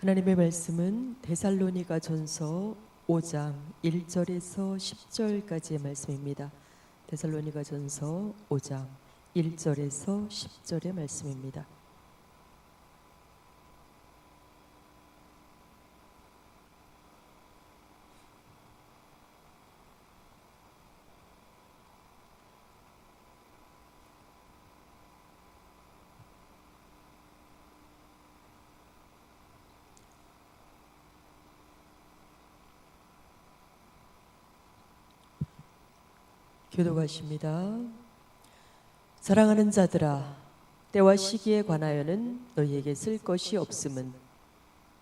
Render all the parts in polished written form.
하나님의 말씀은 데살로니가전서 5장 1절에서 10절까지의 말씀입니다. 데살로니가전서 5장 1절에서 10절의 말씀입니다. 교도가십니다. 사랑하는 자들아, 때와 시기에 관하여는 너희에게 쓸 것이 없음은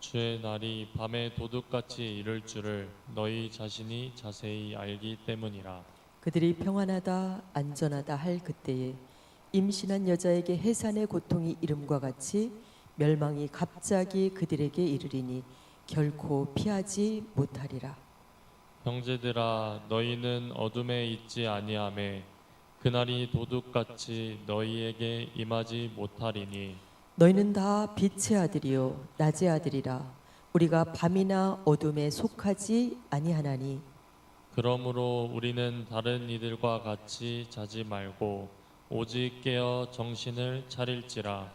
주의 날이 밤에 도둑같이 이를 줄을 너희 자신이 자세히 알기 때문이라. 그들이 평안하다 안전하다 할 그때에 임신한 여자에게 해산의 고통이 이름과 같이 멸망이 갑자기 그들에게 이르리니 결코 피하지 못하리라. 형제들아, 너희는 어둠에 있지 아니하매 그날이 도둑같이 너희에게 임하지 못하리니. 너희는 다 빛의 아들이요 낮의 아들이라. 우리가 밤이나 어둠에 속하지 아니하나니. 그러므로 우리는 다른 이들과 같이 자지 말고 오직 깨어 정신을 차릴지라.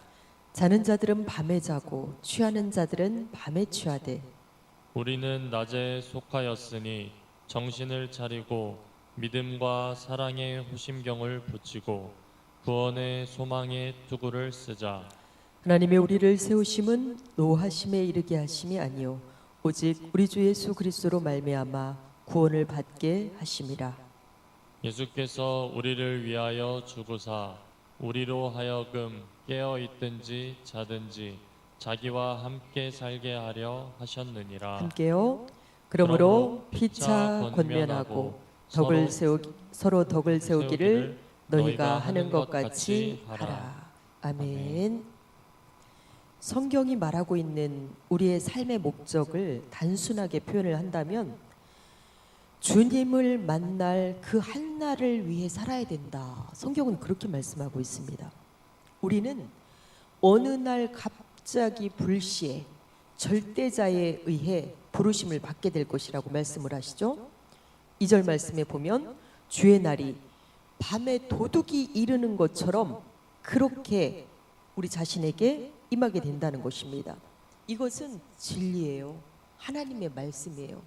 자는 자들은 밤에 자고 취하는 자들은 밤에 취하되 우리는 낮에 속하였으니 정신을 차리고 믿음과 사랑의 호심경을 붙이고 구원의 소망의 투구를 쓰자. 하나님의 우리를 세우심은 노하심에 이르게 하심이 아니요 오직 우리 주 예수 그리스도로 말미암아 구원을 받게 하심이라. 예수께서 우리를 위하여 죽으사 우리로 하여금 깨어 있든지 자든지 자기와 함께 살게 하려 하셨느니라. 함께요. 그러므로 피차 권면하고 서로 덕을 세우기를 너희가 하는 것 같이 하라. 아멘. 성경이 말하고 있는 우리의 삶의 목적을 단순하게 표현을 한다면 주님을 만날 그 한 날을 위해 살아야 된다. 성경은 그렇게 말씀하고 있습니다. 우리는 어느 날 갑자기 불시에 절대자에 의해 부르심을 받게 될 것이라고 말씀을 하시죠. 2절 말씀에 보면 주의 날이 밤에 도둑이 이르는 것처럼 그렇게 우리 자신에게 임하게 된다는 것입니다. 이것은 진리예요. 하나님의 말씀이에요.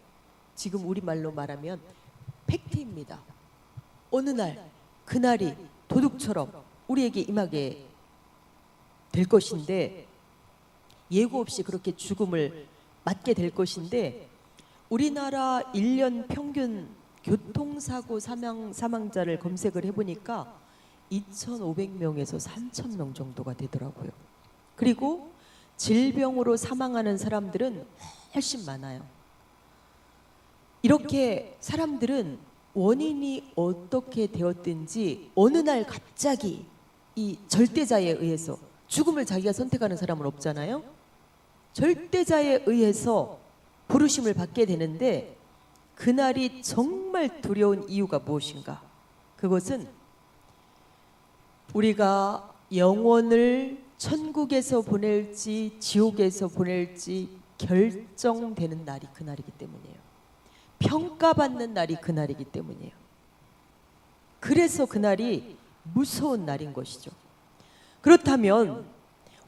지금 우리말로 말하면 팩트입니다. 어느 날 그날이 도둑처럼 우리에게 임하게 될 것인데 예고 없이 그렇게 죽음을 맞게 될 것인데 우리나라 1년 평균 교통사고 사망자를 검색을 해보니까 2,500명에서 3,000명 정도가 되더라고요. 그리고 질병으로 사망하는 사람들은 훨씬 많아요. 이렇게 사람들은 원인이 어떻게 되었든지 어느 날 갑자기 이 절대자에 의해서 죽음을 자기가 선택하는 사람은 없잖아요. 절대자에 의해서 부르심을 받게 되는데 그날이 정말 두려운 이유가 무엇인가? 그것은 우리가 영혼을 천국에서 보낼지 지옥에서 보낼지 결정되는 날이 그날이기 때문이에요. 평가받는 날이 그날이기 때문이에요. 그래서 그날이 무서운 날인 것이죠. 그렇다면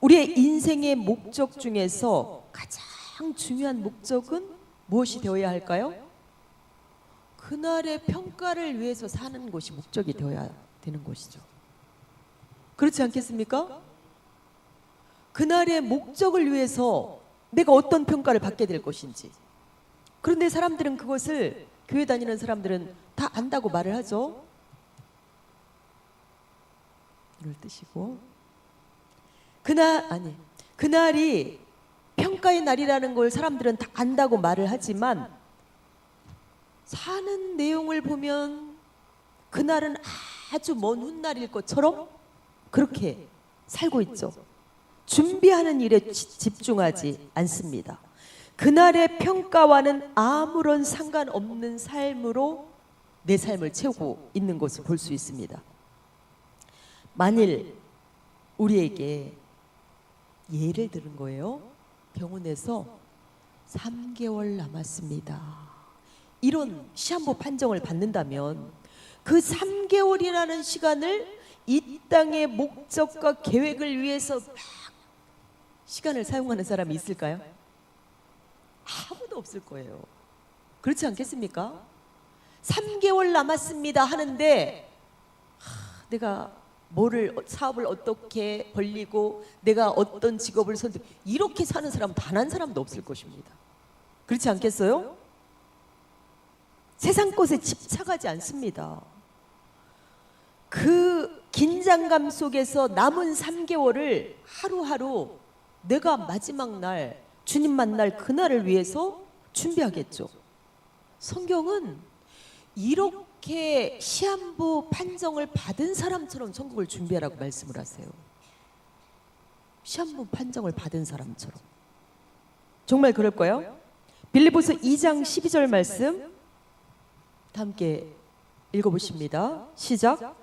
우리의 인생의 목적 중에서 가장 중요한 목적은 무엇이 되어야 할까요? 그날의 평가를 위해서 사는 것이 목적이 되어야 되는 것이죠. 그렇지 않겠습니까? 그날의 목적을 위해서 내가 어떤 평가를 받게 될 것인지. 그런데 사람들은 그것을, 교회 다니는 사람들은 다 안다고 말을 하죠. 눈을 뜨시고 그날이 평가의 날이라는 걸 사람들은 다 안다고 말을 하지만 사는 내용을 보면 그날은 아주 먼 훗날일 것처럼 그렇게 살고 있죠. 준비하는 일에 집중하지 않습니다. 그날의 평가와는 아무런 상관없는 삶으로 내 삶을 채우고 있는 것을 볼 수 있습니다. 만일 우리에게 예를 들은 거예요. 병원에서 3개월 남았습니다. 이런 시한부 판정을 받는다면 그 3개월이라는 시간을 이 땅의 목적과 계획을 위해서 막 시간을 사용하는 사람이 있을까요? 아무도 없을 거예요. 그렇지 않겠습니까? 3개월 남았습니다 하는데 내가 사업을 어떻게 벌리고 내가 어떤 직업을 선택, 이렇게 사는 사람 단 한 사람도 없을 것입니다. 그렇지 않겠어요? 세상 것에 집착하지 않습니다. 그 긴장감 속에서 남은 3개월을 하루하루 내가 마지막 날 주님 만날 그날을 위해서 준비하겠죠. 성경은 이렇게 시한부 판정을 받은 사람처럼 천국을 준비하라고 말씀을 하세요. 시한부 판정을 받은 사람처럼. 정말 그럴까요? 빌립보서 2장 12절 말씀 다 함께 읽어보십니다. 시작.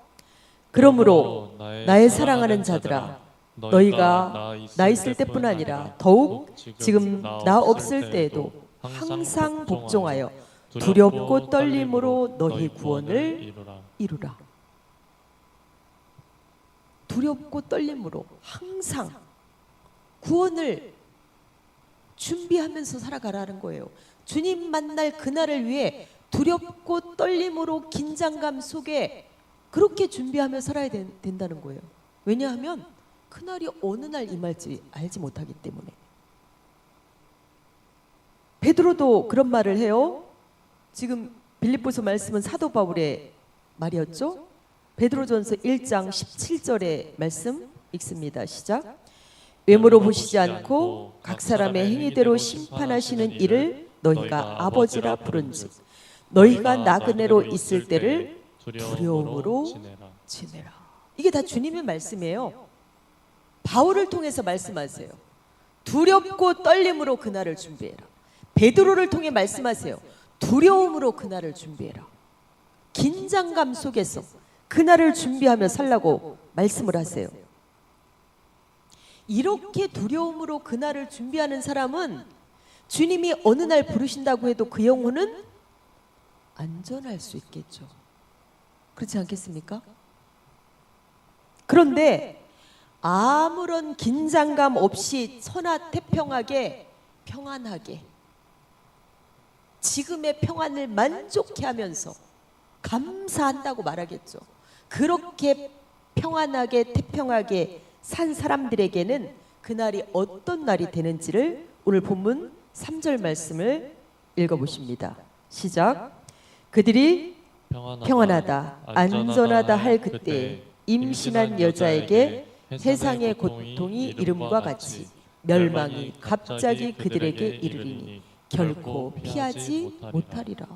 그러므로 나의 사랑하는 자들아, 너희가 나 있을 때뿐 아니라 더욱 지금 나 없을 때에도 항상 복종하여 두렵고 떨림으로 너희 구원을 이루라. 두렵고 떨림으로 항상 구원을 준비하면서 살아가라는 거예요. 주님 만날 그날을 위해 두렵고 떨림으로 긴장감 속에 그렇게 준비하며 살아야 된다는 거예요. 왜냐하면 그날이 어느 날 임할지 알지 못하기 때문에. 베드로도 그런 말을 해요. 지금 빌립보서 말씀은 사도 바울의 말이었죠. 베드로전서 1장 17절의 말씀 읽습니다. 시작. 외모로 보시지 않고 각 사람의 행위대로 심판하시는 이를 너희가 아버지라 부른즉 너희가 나그네로 있을 때를 두려움으로 지내라. 이게 다 주님의 말씀이에요. 바울을 통해서 말씀하세요. 두렵고 떨림으로 그날을 준비해라. 베드로를 통해 말씀하세요. 두려움으로 그날을 준비해라. 긴장감 속에서 그날을 준비하며 살라고 말씀을 하세요. 이렇게 두려움으로 그날을 준비하는 사람은 주님이 어느 날 부르신다고 해도 그 영혼은 안전할 수 있겠죠. 그렇지 않겠습니까? 그런데 아무런 긴장감 없이 천하태평하게 평안하게 지금의 평안을 만족해 하면서 감사한다고 말하겠죠. 그렇게 평안하게 태평하게 산 사람들에게는 그날이 어떤 날이 되는지를 오늘 본문 3절 말씀을 읽어보십니다. 시작. 그들이 평안하다 안전하다 할 그때 임신한 여자에게 세상의 고통이 이름과 같이 멸망이 갑자기 그들에게 이르리니 결코 피하지 못하리라.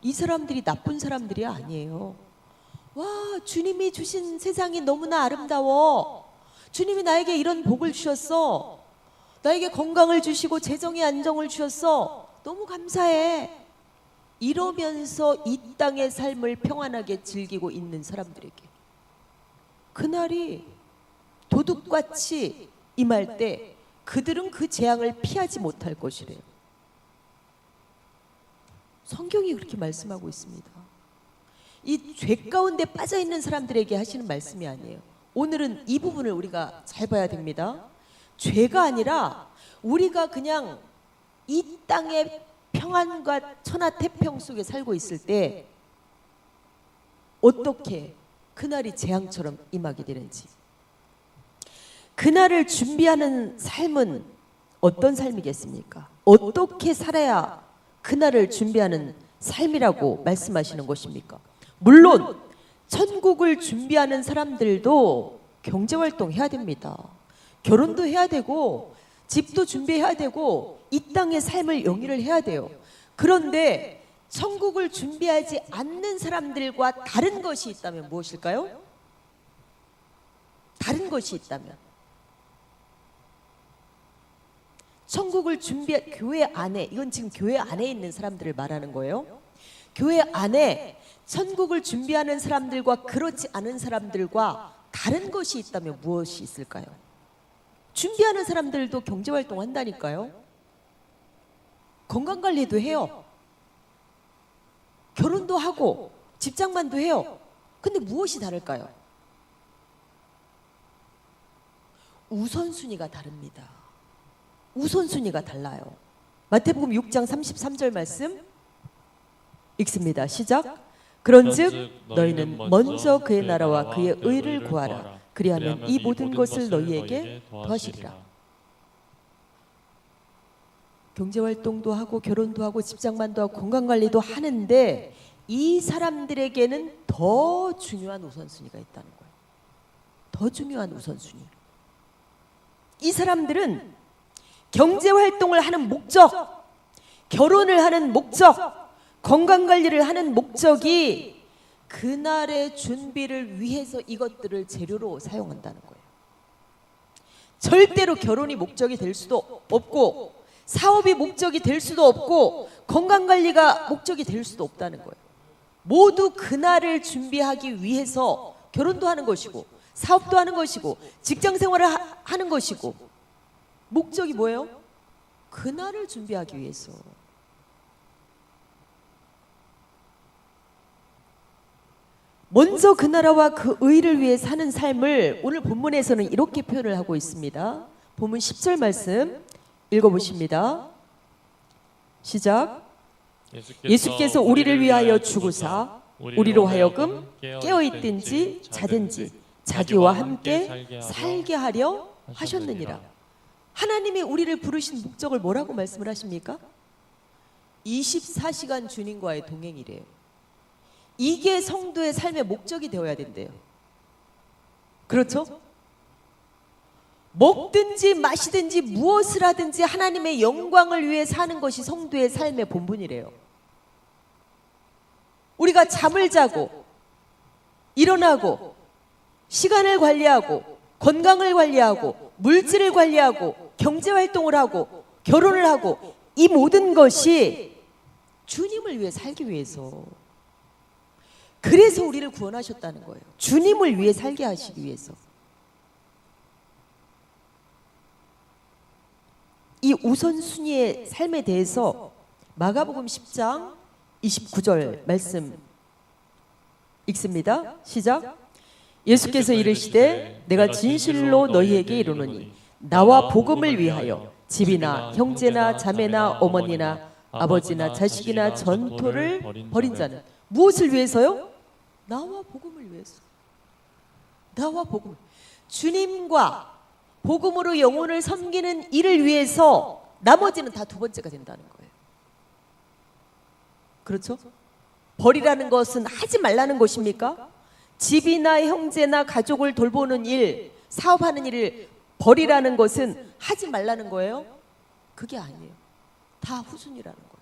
이 사람들이 나쁜 사람들이 아니에요. 와, 주님이 주신 세상이 너무나 아름다워. 주님이 나에게 이런 복을 주셨어. 나에게 건강을 주시고 재정의 안정을 주셨어. 너무 감사해. 이러면서 이 땅의 삶을 평안하게 즐기고 있는 사람들에게 그날이 도둑같이 임할 때 그들은 그 재앙을 피하지 못할 것이래요. 성경이 그렇게 말씀하고 있습니다. 이 죄 가운데 빠져 있는 사람들에게 하시는 말씀이 아니에요. 오늘은 이 부분을 우리가 잘 봐야 됩니다. 죄가 아니라 우리가 그냥 이 땅의 평안과 천하태평 속에 살고 있을 때 어떻게 그날이 재앙처럼 임하게 되는지. 그날을 준비하는 삶은 어떤 삶이겠습니까? 어떻게 살아야 그날을 준비하는 삶이라고 말씀하시는 것입니까? 물론 천국을 준비하는 사람들도 경제활동 해야 됩니다. 결혼도 해야 되고 집도 준비해야 되고 이 땅의 삶을 영위를 해야 돼요. 그런데 천국을 준비하지 않는 사람들과 다른 것이 있다면 무엇일까요? 다른 것이 있다면 천국을 교회 안에, 이건 지금 교회 안에 있는 사람들을 말하는 거예요. 교회 안에 천국을 준비하는 사람들과 그렇지 않은 사람들과 다른 것이 있다면 무엇이 있을까요? 준비하는 사람들도 경제활동 한다니까요. 건강관리도 해요. 결혼도 하고 집장만도 해요. 근데 무엇이 다를까요? 우선순위가 다릅니다. 우선순위가 달라요. 마태복음 6장 33절 말씀 읽습니다. 시작. 그런즉 너희는 먼저 그의 나라와 그의 의를 구하라. 그리하면 이 모든 것을 너희에게 더하시리라. 경제활동도 하고 결혼도 하고 집장만도 하고 건강관리도 하는데 이 사람들에게는 더 중요한 우선순위가 있다는 거예요. 더 중요한 우선순위. 이 사람들은 경제활동을 하는 목적, 결혼을 하는 목적, 건강관리를 하는 목적이 그날의 준비를 위해서 이것들을 재료로 사용한다는 거예요. 절대로 결혼이 목적이 될 수도 없고 사업이 목적이 될 수도 없고 건강관리가 목적이 될 수도 없다는 거예요. 모두 그날을 준비하기 위해서 결혼도 하는 것이고 사업도 하는 것이고 직장생활을 하는 것이고 목적이 뭐예요? 그날을 준비하기 위해서. 먼저 그 나라와 그 의를 위해 사는 삶을 오늘 본문에서는 이렇게 표현을 하고 있습니다. 본문 10절 말씀 읽어보십니다. 시작. 예수께서 우리를 위하여 죽으사 우리로 하여금 깨어있든지 자든지 자기와 함께 살게 하려 하셨느니라. 하나님이 우리를 부르신 목적을 뭐라고 말씀을 하십니까? 24시간 주님과의 동행이래요. 이게 성도의 삶의 목적이 되어야 된대요. 그렇죠? 먹든지 마시든지 무엇을 하든지 하나님의 영광을 위해 사는 것이 성도의 삶의 본분이래요. 우리가 잠을 자고 일어나고 시간을 관리하고 건강을 관리하고 물질을 관리하고 경제활동을 하고 결혼을 하고 이 모든 것이 주님을 위해 살기 위해서, 그래서 우리를 구원하셨다는 거예요. 주님을 위해 살게 하시기 위해서. 이 우선순위의 삶에 대해서 마가복음 10장 29절 말씀 읽습니다. 시작. 예수께서 이르시되 내가 진실로 너희에게 이르노니 나와 복음을 위하여 집이나 형제나 자매나 어머니나 아버지나 자식이나 전토를 벌인 자는 무엇을 위해서요? 나와 복음을 위해서. 나와 복음. 주님과 복음으로 영혼을 섬기는 일을 위해서 나머지는 다 두 번째가 된다는 거예요. 그렇죠? 벌이라는 것은 하지 말라는 것입니까? 집이나 형제나 가족을 돌보는 일, 사업하는 일을 벌이라는 것은 하지 말라는 거예요? 그게 아니에요. 다 후순위라는 거예요.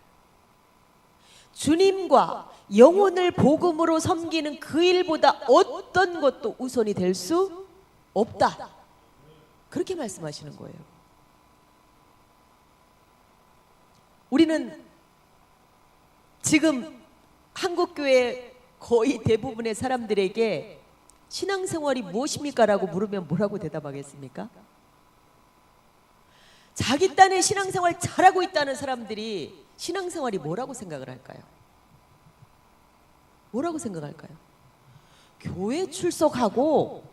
주님과 영혼을 복음으로 섬기는 그 일보다 어떤 것도 우선이 될 수 없다. 그렇게 말씀하시는 거예요. 우리는 지금 한국교회 거의 대부분의 사람들에게 신앙생활이 무엇입니까? 라고 물으면 뭐라고 대답하겠습니까? 자기 딴에 신앙생활 잘하고 있다는 사람들이 신앙생활이 뭐라고 생각을 할까요? 뭐라고 생각할까요? 교회 출석하고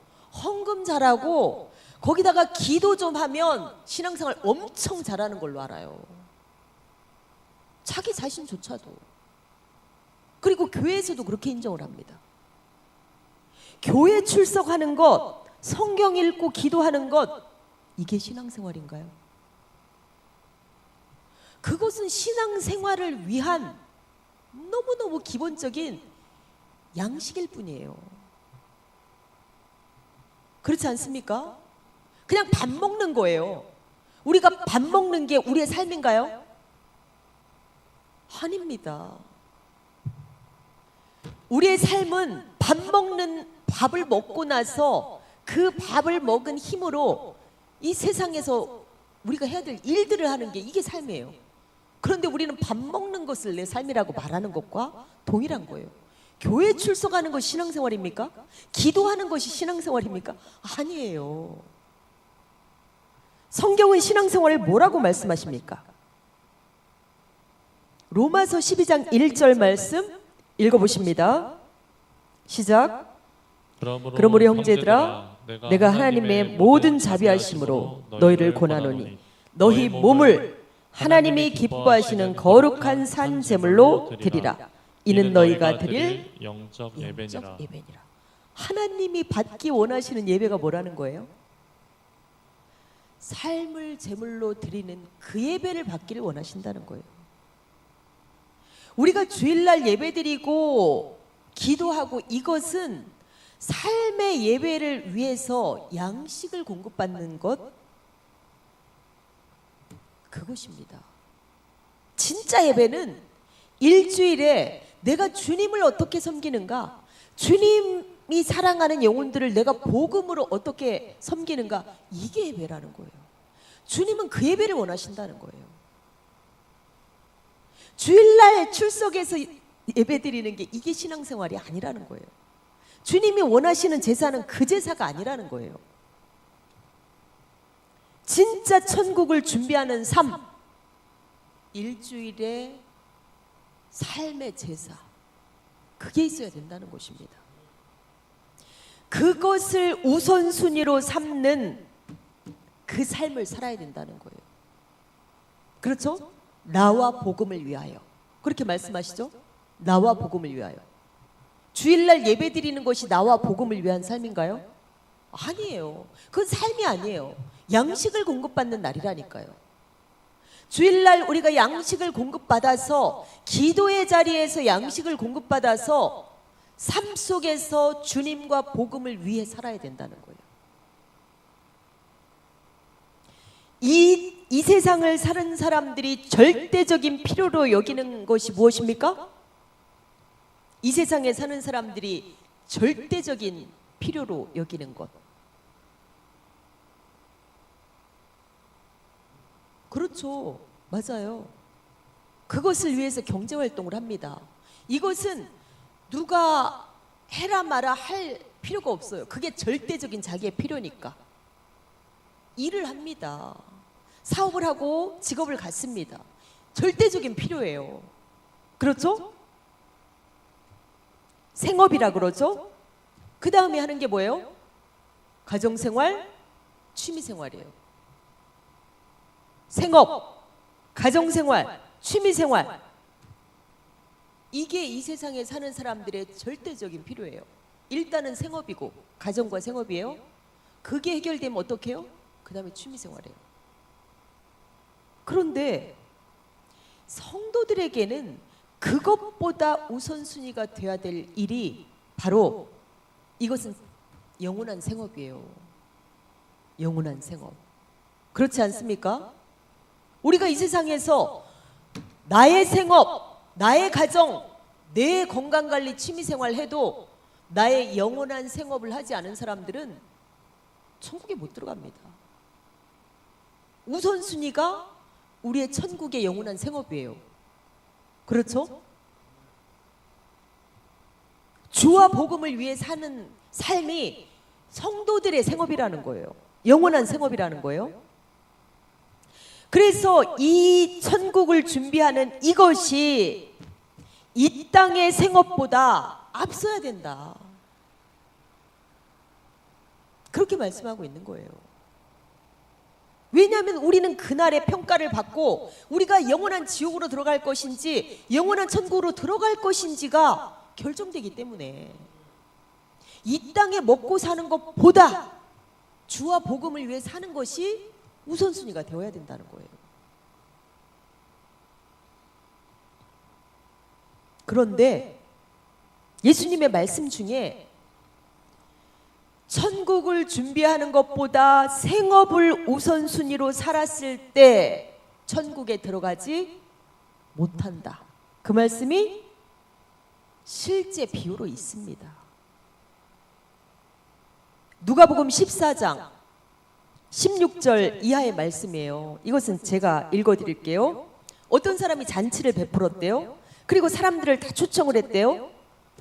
헌금 잘하고 거기다가 기도 좀 하면 신앙생활 엄청 잘하는 걸로 알아요. 자기 자신조차도. 그리고 교회에서도 그렇게 인정을 합니다. 교회 출석하는 것, 성경 읽고 기도하는 것, 이게 신앙생활인가요? 그것은 신앙생활을 위한 너무너무 기본적인 양식일 뿐이에요. 그렇지 않습니까? 그냥 밥 먹는 거예요. 우리가 밥 먹는 게 우리의 삶인가요? 아닙니다. 우리의 삶은 밥을 먹고 나서 그 밥을 먹은 힘으로 이 세상에서 우리가 해야 될 일들을 하는 게 이게 삶이에요. 그런데 우리는 밥 먹는 것을 내 삶이라고 말하는 것과 동일한 거예요. 교회 출석하는 것이 신앙생활입니까? 기도하는 것이 신앙생활입니까? 아니에요. 성경은 신앙생활을 뭐라고 말씀하십니까? 로마서 12장 1절 말씀 읽어보십니다. 시작. 그러므로 형제들아 내가 하나님의 모든 자비하심으로 너희를 권하노니 너희 몸을 하나님이 기뻐하시는 거룩한 산 제물로 드리라. 이는 너희가 드릴 영적 예배니라. 하나님이 받기 원하시는 예배가 뭐라는 거예요? 삶을 제물로 드리는 그 예배를 받기를 원하신다는 거예요. 우리가 주일날 예배드리고 기도하고 이것은 삶의 예배를 위해서 양식을 공급받는 것, 그것입니다. 진짜 예배는 일주일에 내가 주님을 어떻게 섬기는가, 주님이 사랑하는 영혼들을 내가 복음으로 어떻게 섬기는가, 이게 예배라는 거예요. 주님은 그 예배를 원하신다는 거예요. 주일날 출석해서 예배드리는 게 이게 신앙생활이 아니라는 거예요. 주님이 원하시는 제사는 그 제사가 아니라는 거예요. 진짜 천국을 준비하는 삶, 일주일의 삶의 제사, 그게 있어야 된다는 것입니다. 그것을 우선순위로 삼는 그 삶을 살아야 된다는 거예요. 그렇죠? 나와 복음을 위하여, 그렇게 말씀하시죠? 나와 복음을 위하여. 주일날 예배 드리는 것이 나와 복음을 위한 삶인가요? 아니에요. 그건 삶이 아니에요. 양식을 공급받는 날이라니까요. 주일날 우리가 양식을 공급받아서, 기도의 자리에서 양식을 공급받아서 삶 속에서 주님과 복음을 위해 살아야 된다는 거예요. 이 세상을 사는 사람들이 절대적인 필요로 여기는 것이 무엇입니까? 이 세상에 사는 사람들이 절대적인 필요로 여기는 것. 그렇죠. 맞아요. 그것을 위해서 경제활동을 합니다. 이것은 누가 해라 마라 할 필요가 없어요. 그게 절대적인 자기의 필요니까. 일을 합니다. 사업을 하고 직업을 갖습니다. 절대적인 필요예요. 그렇죠? 생업이라 그러죠? 그 다음에 하는 게 뭐예요? 가정생활, 취미생활이에요. 생업, 가정생활, 취미생활, 이게 이 세상에 사는 사람들의 절대적인 필요예요. 일단은 생업이고 가정과 생업이에요. 그게 해결되면 어떻게 해요? 그 다음에 취미생활이에요. 그런데 성도들에게는 그것보다 우선순위가 돼야 될 일이 바로, 이것은 영원한 생업이에요. 영원한 생업. 그렇지 않습니까? 우리가 이 세상에서 나의 생업, 나의 가정, 내 건강관리, 취미생활 해도 나의 영원한 생업을 하지 않은 사람들은 천국에 못 들어갑니다. 우선순위가 우리의 천국의 영원한 생업이에요. 그렇죠? 주와 복음을 위해 사는 삶이 성도들의 생업이라는 거예요. 영원한 생업이라는 거예요. 그래서 이 천국을 준비하는 이것이 이 땅의 생업보다 앞서야 된다. 그렇게 말씀하고 있는 거예요. 왜냐하면 우리는 그날의 평가를 받고 우리가 영원한 지옥으로 들어갈 것인지 영원한 천국으로 들어갈 것인지가 결정되기 때문에 이 땅에 먹고 사는 것보다 주와 복음을 위해 사는 것이 우선순위가 되어야 된다는 거예요. 그런데 예수님의 말씀 중에 천국을 준비하는 것보다 생업을 우선순위로 살았을 때 천국에 들어가지 못한다. 그 말씀이 실제 비유로 있습니다. 누가복음 14장 16절 이하의 말씀이에요. 이것은 제가 읽어드릴게요. 어떤 사람이 잔치를 베풀었대요. 그리고 사람들을 다 초청을 했대요.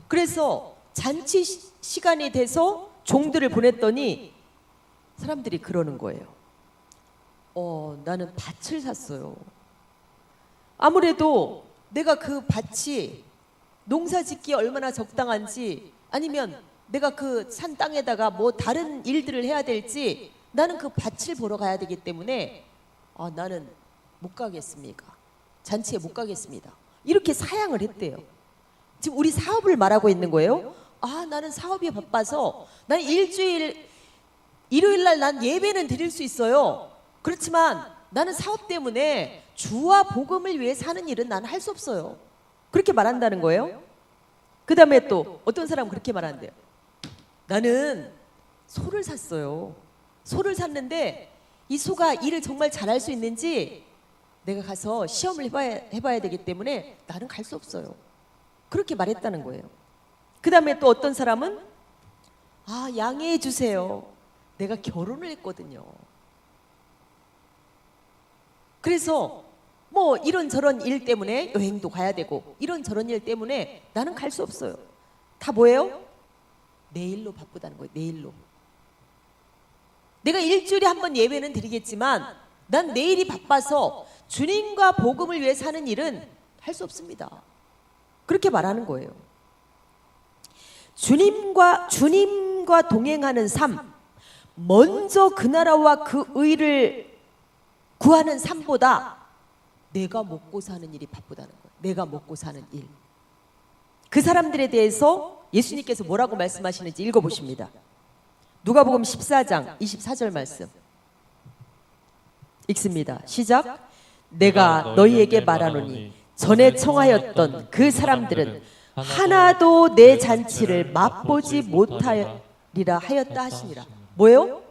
그래서 잔치 시간이 돼서 종들을 보냈더니 사람들이 그러는 거예요. 나는 밭을 샀어요. 아무래도 내가 그 밭이 농사 짓기에 얼마나 적당한지, 아니면 내가 그 산 땅에다가 뭐 다른 일들을 해야 될지, 나는 그 밭을 보러 가야 되기 때문에 나는 못 가겠습니까? 잔치에 못 가겠습니다. 이렇게 사양을 했대요. 지금 우리 사업을 말하고 있는 거예요. 나는 사업이 바빠서 난 일요일 날 난 예배는 드릴 수 있어요. 그렇지만 나는 사업 때문에 주와 복음을 위해 사는 일은 나는 할 수 없어요. 그렇게 말한다는 거예요. 그 다음에 또 어떤 사람은 그렇게 말한대요. 나는 소를 샀어요. 소를 샀는데 이 소가 일을 정말 잘할 수 있는지 내가 가서 시험을 해봐야 되기 때문에 나는 갈 수 없어요. 그렇게 말했다는 거예요. 그 다음에 또 어떤 사람은 양해해 주세요. 내가 결혼을 했거든요. 그래서 뭐 이런저런 일 때문에 여행도 가야 되고 이런저런 일 때문에 나는 갈 수 없어요. 다 뭐예요? 내일로 바쁘다는 거예요. 내일로. 내가 일주일에 한 번 예배는 드리겠지만 난 내일이 바빠서 주님과 복음을 위해 사는 일은 할 수 없습니다. 그렇게 말하는 거예요. 주님과 동행하는 삶, 먼저 그 나라와 그 의를 구하는 삶보다 내가 먹고 사는 일이 바쁘다는 거예요. 내가 먹고 사는 일. 그 사람들에 대해서 예수님께서 뭐라고 말씀하시는지 읽어보십니다. 누가복음 14장 24절 말씀 읽습니다. 시작. 내가 너희에게 말하노니 전에 청하였던 그 사람들은 하나도 내 잔치를 맛보지 못하리라 하였다 하시니라. 뭐예요?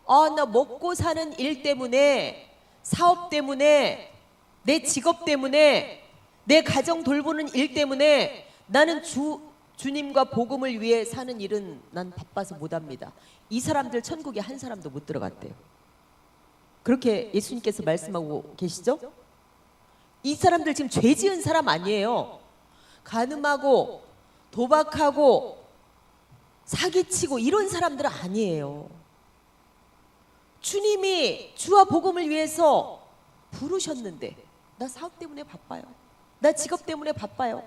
나 먹고 사는 일 때문에, 사업 때문에, 내 직업 때문에, 내 가정 돌보는 일 때문에 나는 주님과 복음을 위해 사는 일은 난 바빠서 못합니다. 이 사람들 천국에 한 사람도 못 들어갔대요. 그렇게 예수님께서 말씀하고 계시죠? 이 사람들 지금 죄 지은 사람 아니에요. 간음하고 도박하고 사기치고 이런 사람들은 아니에요. 주님이 주와 복음을 위해서 부르셨는데 나 사업 때문에 바빠요. 나 직업 때문에 바빠요.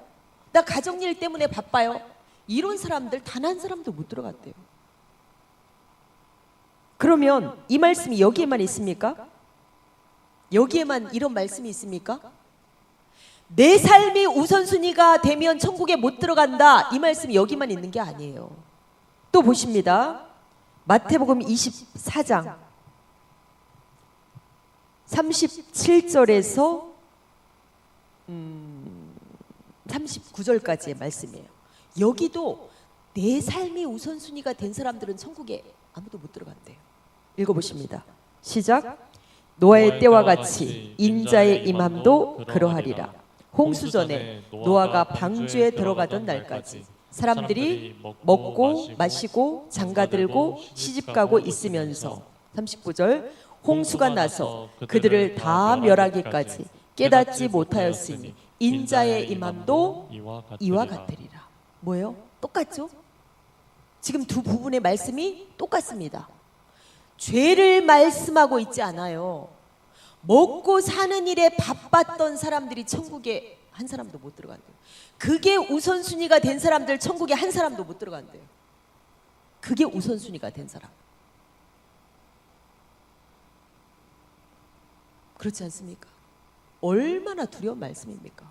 나 가정일 때문에 바빠요. 이런 사람들 단 한 사람도 못 들어갔대요. 그러면 이 말씀이 여기에만 있습니까? 여기에만 이런 말씀이 있습니까? 내 삶이 우선순위가 되면 천국에 못 들어간다. 이 말씀이 여기만 있는 게 아니에요. 또 보십니다. 마태복음 24장 37절에서 39절까지의 말씀이에요. 여기도 내 삶이 우선순위가 된 사람들은 천국에 아무도 못 들어간대요. 읽어보십니다. 시작. 노아의 때와 같이 인자의 임함도 그러하리라. 홍수전에 노아가 방주에 들어가던 날까지 사람들이 먹고 마시고 장가들고 시집가고 있으면서 39절 홍수가 나서 그들을 다 멸하기까지 깨닫지 못하였으니 인자의 임함도 이와 같으리라. 뭐예요? 똑같죠? 지금 두 부분의 말씀이 똑같습니다. 죄를 말씀하고 있지 않아요. 먹고 사는 일에 바빴던 사람들이 천국에 한 사람도 못 들어간대요. 그게 우선순위가 된 사람들 천국에 한 사람도 못 들어간대요. 그게 우선순위가 된 사람. 그렇지 않습니까? 얼마나 두려운 말씀입니까?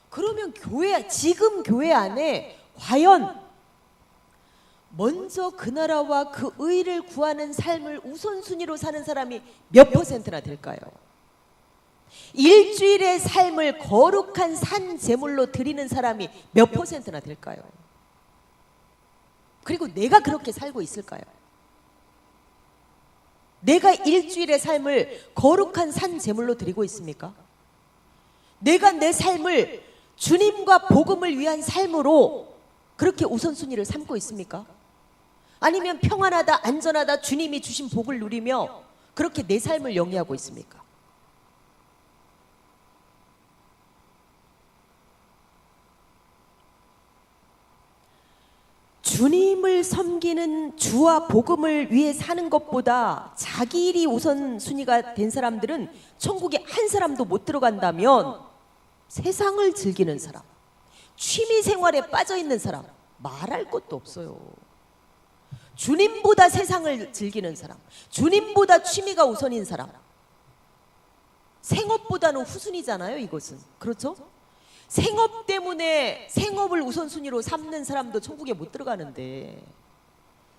그러면 지금 교회 안에 과연 먼저 그 나라와 그 의를 구하는 삶을 우선순위로 사는 사람이 몇 퍼센트나 될까요? 일주일의 삶을 거룩한 산 제물로 드리는 사람이 몇 퍼센트나 될까요? 그리고 내가 그렇게 살고 있을까요? 내가 일주일의 삶을 거룩한 산 제물로 드리고 있습니까? 내가 내 삶을 주님과 복음을 위한 삶으로 그렇게 우선순위를 삼고 있습니까? 아니면 평안하다, 안전하다, 주님이 주신 복을 누리며 그렇게 내 삶을 영위하고 있습니까? 주님을 섬기는 주와 복음을 위해 사는 것보다 자기 일이 우선순위가 된 사람들은 천국에 한 사람도 못 들어간다면 세상을 즐기는 사람, 취미 생활에 빠져 있는 사람 말할 것도 없어요. 주님보다 세상을 즐기는 사람, 주님보다 취미가 우선인 사람, 생업보다는 후순위잖아요. 이것은 그렇죠? 생업 때문에 생업을 우선순위로 삼는 사람도 천국에 못 들어가는데,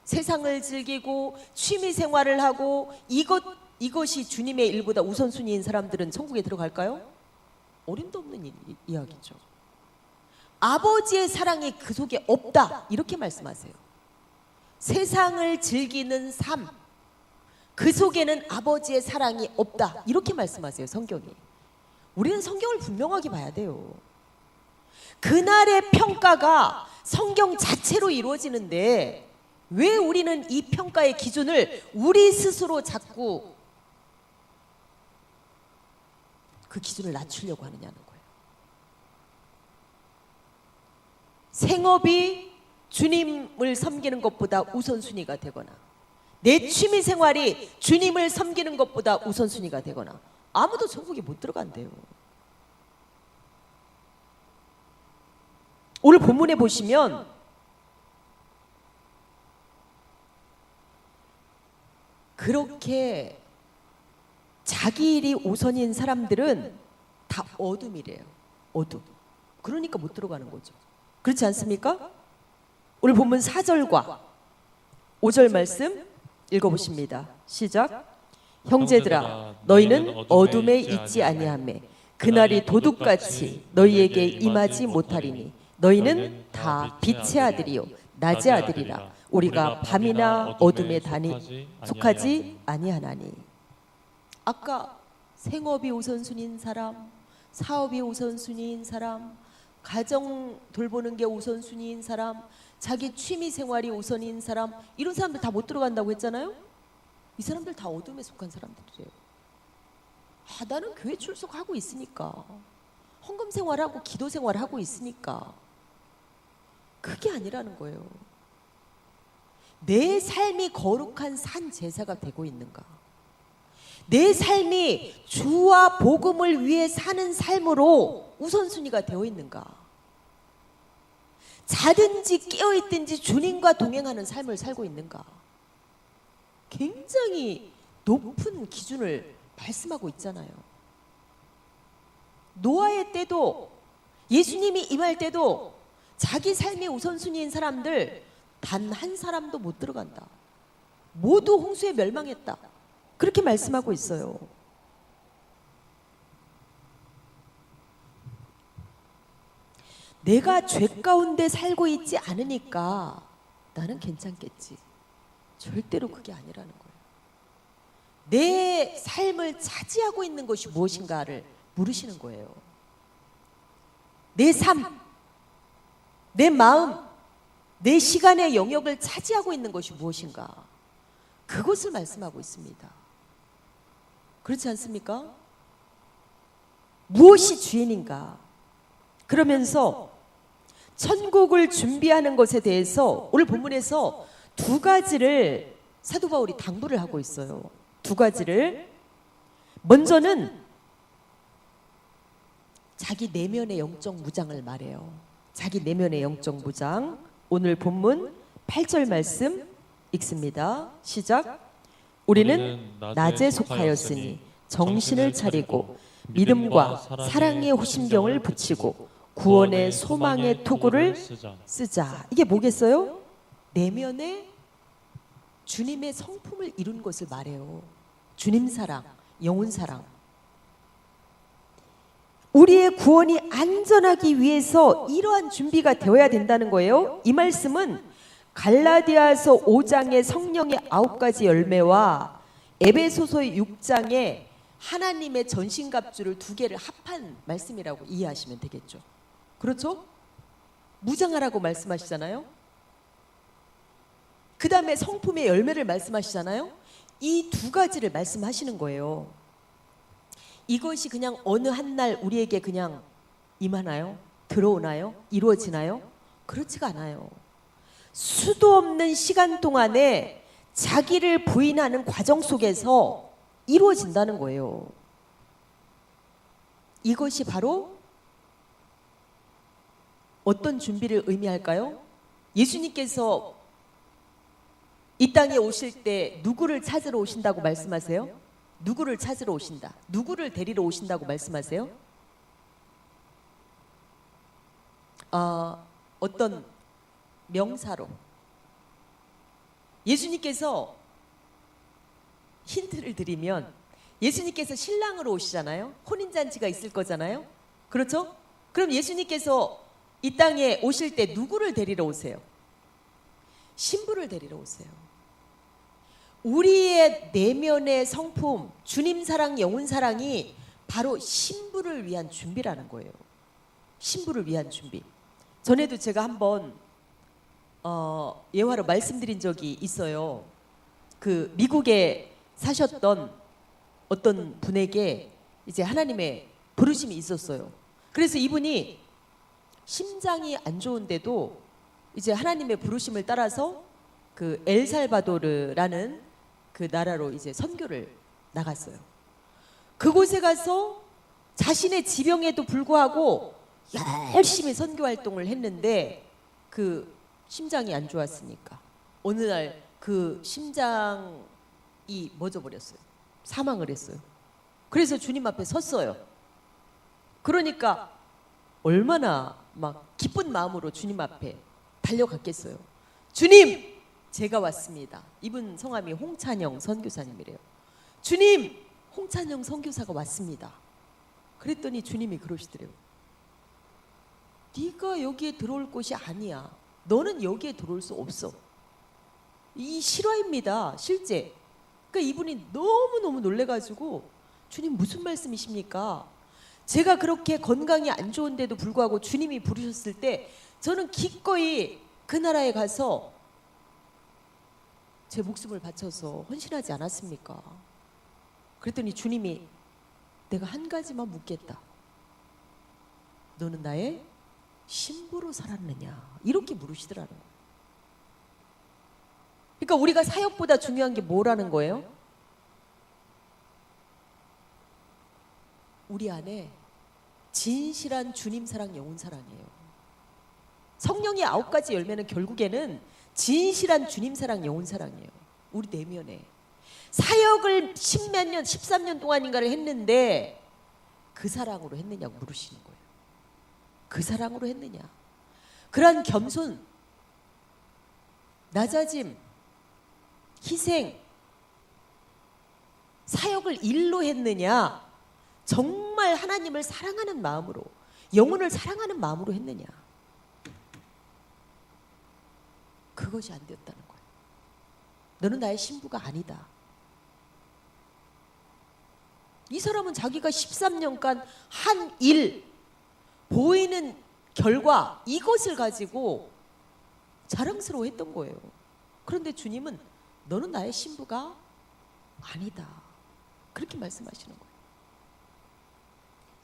세상을 즐기고 취미 생활을 하고 이것이 주님의 일보다 우선순위인 사람들은 천국에 들어갈까요? 어림도 없는 이야기죠. 아버지의 사랑이 그 속에 없다 이렇게 말씀하세요. 세상을 즐기는 삶, 그 속에는 아버지의 사랑이 없다 이렇게 말씀하세요. 성경이. 우리는 성경을 분명하게 봐야 돼요. 그날의 평가가 성경 자체로 이루어지는데 왜 우리는 이 평가의 기준을 우리 스스로 자꾸 그 기준을 낮추려고 하느냐는 거예요. 생업이 주님을 섬기는 것보다 우선순위가 되거나, 내 취미 생활이 주님을 섬기는 것보다 우선순위가 되거나, 아무도 천국에 못 들어간대요. 오늘 본문에 보시면 그렇게 자기 일이 우선인 사람들은 다 어둠이래요. 어둠. 그러니까 못 들어가는 거죠. 그렇지 않습니까? 오늘 본문 4절과 5절 말씀 읽어보십니다. 시작. 형제들아, 너희는 어둠에 있지 아니하매 그날이 도둑같이 너희에게 임하지 못하리니 너희는 다 빛의 아들이요 낮의 아들이라. 우리가 밤이나 어둠에 속하지 아니하나니. 아까 생업이 우선순위인 사람, 사업이 우선순위인 사람, 가정 돌보는 게 우선순위인 사람, 자기 취미 생활이 우선인 사람, 이런 사람들 다 못 들어간다고 했잖아요. 이 사람들 다 어둠에 속한 사람들이래요. 나는 교회 출석하고 있으니까, 헌금 생활하고 기도 생활하고 있으니까. 그게 아니라는 거예요. 내 삶이 거룩한 산 제사가 되고 있는가? 내 삶이 주와 복음을 위해 사는 삶으로 우선순위가 되어 있는가? 자든지 깨어있든지 주님과 동행하는 삶을 살고 있는가? 굉장히 높은 기준을 말씀하고 있잖아요. 노아의 때도, 예수님이 임할 때도 자기 삶이 우선순위인 사람들 단 한 사람도 못 들어간다. 모두 홍수에 멸망했다. 그렇게 말씀하고 있어요. 내가 죄 가운데 살고 있지 않으니까 나는 괜찮겠지. 절대로 그게 아니라는 거예요. 내 삶을 차지하고 있는 것이 무엇인가를 물으시는 거예요. 내 삶, 내 마음, 내 시간의 영역을 차지하고 있는 것이 무엇인가? 그것을 말씀하고 있습니다. 그렇지 않습니까? 무엇이 주인인가? 그러면서 천국을 준비하는 것에 대해서 오늘 본문에서 두 가지를 사도 바울이 당부를 하고 있어요. 두 가지를. 먼저는 자기 내면의 영적 무장을 말해요. 자기 내면의 영적 무장. 오늘 본문 8절 말씀 읽습니다. 시작. 우리는 낮에 속하였으니 정신을 차리고 믿음과 사랑의 호심경을 붙이고 구원의 소망의 토구를 쓰자. 이게 뭐겠어요? 내면에 주님의 성품을 이룬 것을 말해요. 주님 사랑, 영혼 사랑. 우리의 구원이 안전하기 위해서 이러한 준비가 되어야 된다는 거예요. 이 말씀은 갈라디아서 5장의 성령의 9가지 열매와 에베소서 6장의 하나님의 전신갑주를 두 개를 합한 말씀이라고 이해하시면 되겠죠. 그렇죠? 무장하라고 말씀하시잖아요. 그 다음에 성품의 열매를 말씀하시잖아요. 이 두 가지를 말씀하시는 거예요. 이것이 그냥 어느 한 날 우리에게 그냥 임하나요? 들어오나요? 이루어지나요? 그렇지가 않아요. 수도 없는 시간 동안에 자기를 부인하는 과정 속에서 이루어진다는 거예요. 이것이 바로 어떤 준비를 의미할까요? 예수님께서 이 땅에 오실 때 누구를 찾으러 오신다고 말씀하세요? 누구를 찾으러 오신다. 누구를 데리러 오신다고 말씀하세요? 어떤 명사로. 예수님께서 힌트를 드리면 예수님께서 신랑으로 오시잖아요. 혼인잔치가 있을 거잖아요. 그렇죠? 그럼 예수님께서 이 땅에 오실 때 누구를 데리러 오세요? 신부를 데리러 오세요. 우리의 내면의 성품, 주님 사랑, 영혼 사랑이 바로 신부를 위한 준비라는 거예요. 신부를 위한 준비. 전에도 제가 한번 예화로 말씀드린 적이 있어요. 그 미국에 사셨던 어떤 분에게 이제 하나님의 부르심이 있었어요. 그래서 이분이 심장이 안 좋은데도 이제 하나님의 부르심을 따라서 그 엘살바도르라는 그 나라로 이제 선교를 나갔어요. 그곳에 가서 자신의 지병에도 불구하고 열심히 선교 활동을 했는데 그 심장이 안 좋았으니까 어느 날 그 심장이 멎어 버렸어요. 사망을 했어요. 그래서 주님 앞에 섰어요. 그러니까 얼마나 막 기쁜 마음으로 주님 앞에 달려갔겠어요. 주님, 제가 왔습니다. 이분 성함이 홍찬영 선교사님이래요. 주님, 홍찬영 선교사가 왔습니다. 그랬더니 주님이 그러시더래요. 네가 여기에 들어올 곳이 아니야. 너는 여기에 들어올 수 없어. 이 실화입니다. 실제. 그러니까 이분이 너무너무 놀래가지고 주님 무슨 말씀이십니까? 제가 그렇게 건강이 안 좋은데도 불구하고 주님이 부르셨을 때 저는 기꺼이 그 나라에 가서 제 목숨을 바쳐서 헌신하지 않았습니까? 그랬더니 주님이 내가 한 가지만 묻겠다. 너는 나의 신부로 살았느냐? 이렇게 물으시더라는 거예요. 그러니까 우리가 사역보다 중요한 게 뭐라는 거예요? 우리 안에 진실한 주님 사랑, 영혼 사랑이에요. 성령의 9가지 열매는 결국에는 진실한 주님 사랑, 영혼 사랑이에요. 우리 내면에. 사역을 10몇 년, 13년 동안인가를 했는데 그 사랑으로 했느냐고 물으시는 거예요. 그 사랑으로 했느냐? 그러한 겸손, 낮아짐, 희생, 사역을 일로 했느냐? 정말 하나님을 사랑하는 마음으로, 영혼을 사랑하는 마음으로 했느냐? 그것이 안 되었다는 거예요. 너는 나의 신부가 아니다. 이 사람은 자기가 13년간 한 일, 보이는 결과, 이것을 가지고 자랑스러워했던 거예요. 그런데 주님은 너는 나의 신부가 아니다. 그렇게 말씀하시는 거예요.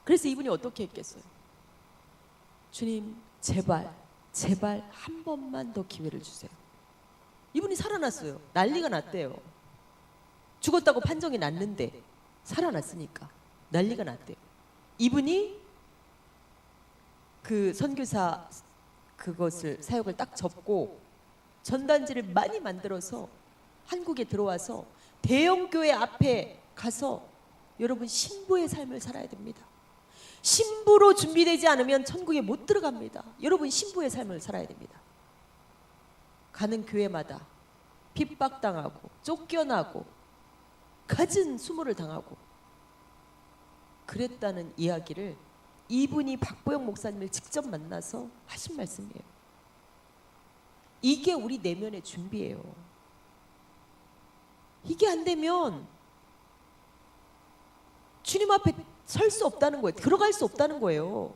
그래서 이분이 어떻게 했겠어요? 주님, 제발 한 번만 더 기회를 주세요. 이분이 살아났어요. 난리가 났대요. 죽었다고 판정이 났는데 살아났으니까 난리가 났대요. 이분이 그 선교사 그것을 사역을 딱 접고 전단지를 많이 만들어서 한국에 들어와서 대형 교회 앞에 가서 여러분 신부의 삶을 살아야 됩니다. 신부로 준비되지 않으면 천국에 못 들어갑니다. 여러분 신부의 삶을 살아야 됩니다. 가는 교회마다 핍박당하고 쫓겨나고 갖은 수모를 당하고 그랬다는 이야기를 이분이 박보영 목사님을 직접 만나서 하신 말씀이에요. 이게 우리 내면의 준비예요. 이게 안 되면 주님 앞에 설 수 없다는 거예요. 들어갈 수 없다는 거예요.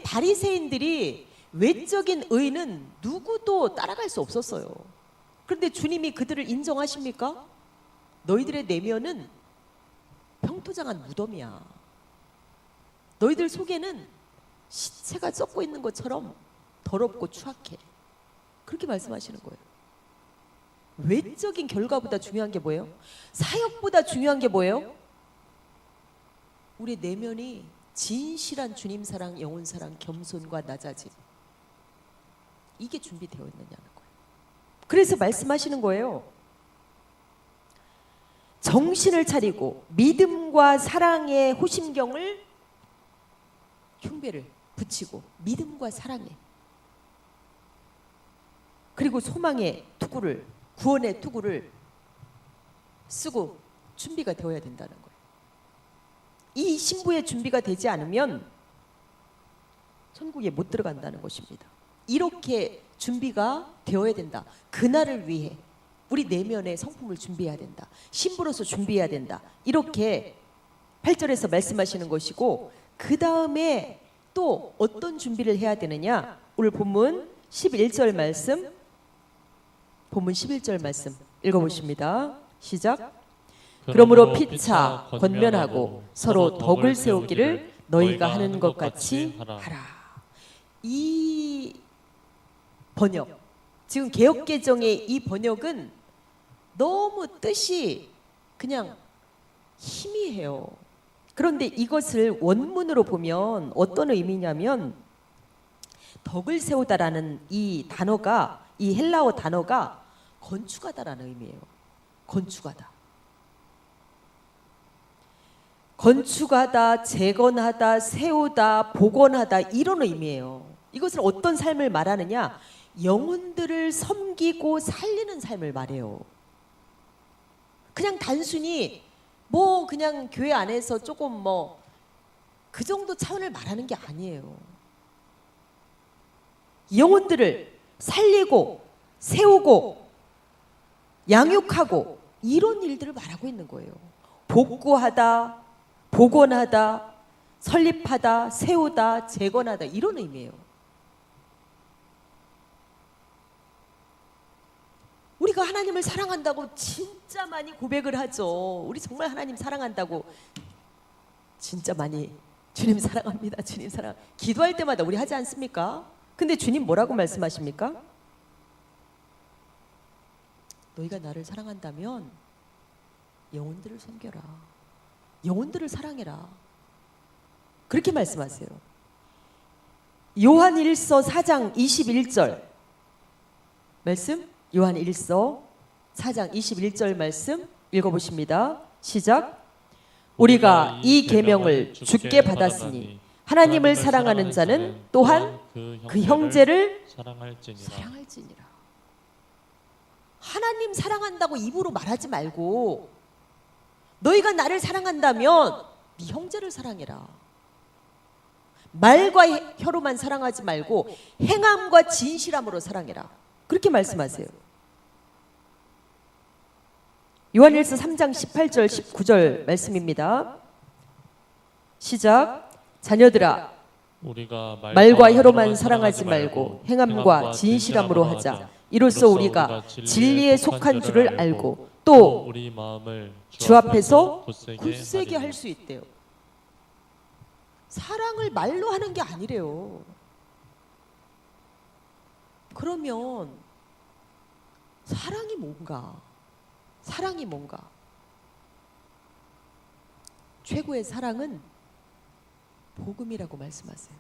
바리새인들이 외적인 의는 누구도 따라갈 수 없었어요. 그런데 주님이 그들을 인정하십니까? 너희들의 내면은 평토장한 무덤이야. 너희들 속에는 시체가 썩고 있는 것처럼 더럽고 추악해. 그렇게 말씀하시는 거예요. 외적인 결과보다 중요한 게 뭐예요? 사역보다 중요한 게 뭐예요? 우리 내면이 진실한 주님 사랑, 영혼 사랑, 겸손과 낮아짐. 이게 준비되어 있느냐는 거예요. 그래서 말씀하시는 거예요. 정신을 차리고 믿음과 사랑의 호심경을 흉배를 붙이고 믿음과 사랑에 그리고 소망의 투구를 구원의 투구를 쓰고 준비가 되어야 된다는 거예요. 이 신부의 준비가 되지 않으면 천국에 못 들어간다는 것입니다. 이렇게 준비가 되어야 된다. 그날을 위해 우리 내면의 성품을 준비해야 된다. 신부로서 준비해야 된다. 이렇게 8절에서 말씀하시는 것이고 그 다음에 또 어떤 준비를 해야 되느냐? 오늘 본문 11절 말씀 본문 11절 말씀 읽어보십니다. 시작. 그러므로 피차 권면하고 서로 덕을 세우기를 너희가 하는 것 같이 하라. 이 번역, 지금 개역개정의 이 번역은 너무 뜻이 그냥 희미해요. 그런데 이것을 원문으로 보면 어떤 의미냐면 덕을 세우다라는 이 단어가, 이 헬라어 단어가 건축하다라는 의미예요. 건축하다. 건축하다, 재건하다, 세우다, 복원하다 이런 의미예요. 이것을 어떤 삶을 말하느냐? 영혼들을 섬기고 살리는 삶을 말해요. 그냥 단순히 뭐 그냥 교회 안에서 조금 뭐 그 정도 차원을 말하는 게 아니에요. 영혼들을 살리고 세우고 양육하고 이런 일들을 말하고 있는 거예요. 복구하다, 복원하다, 설립하다, 세우다, 재건하다 이런 의미예요. 우리가 하나님을 사랑한다고 진짜 많이 고백을 하죠. 우리 정말 하나님 사랑한다고 진짜 많이 주님 사랑합니다. 주님 사랑. 기도할 때마다 우리 하지 않습니까? 근데 주님 뭐라고 말씀하십니까? 너희가 나를 사랑한다면 영혼들을 섬겨라. 영혼들을 사랑해라. 그렇게 말씀하세요. 요한 1서 4장 21절 말씀, 요한 1서 4장 21절 말씀 읽어보십니다. 시작. 우리가 이 계명을 주께 받았으니 하나님을 사랑하는 자는 또한 그 형제를 사랑할지니라. 하나님 사랑한다고 입으로 말하지 말고 너희가 나를 사랑한다면 네 형제를 사랑해라. 말과 혀로만 사랑하지 말고 행함과 진실함으로 사랑해라. 그렇게 말씀하세요. 요한일서 3장 18절 19절 말씀입니다. 시작. 자녀들아 우리가 말과 혀로만 사랑하지 말고 행함과 진실함으로 하자. 이로써 우리가 진리에 속한 줄을 알고 또 우리 마음을 주 앞에서 굳세게 할 수 있대요. 사랑을 말로 하는 게 아니래요. 그러면 사랑이 뭔가? 사랑이 뭔가? 최고의 사랑은 복음이라고 말씀하세요.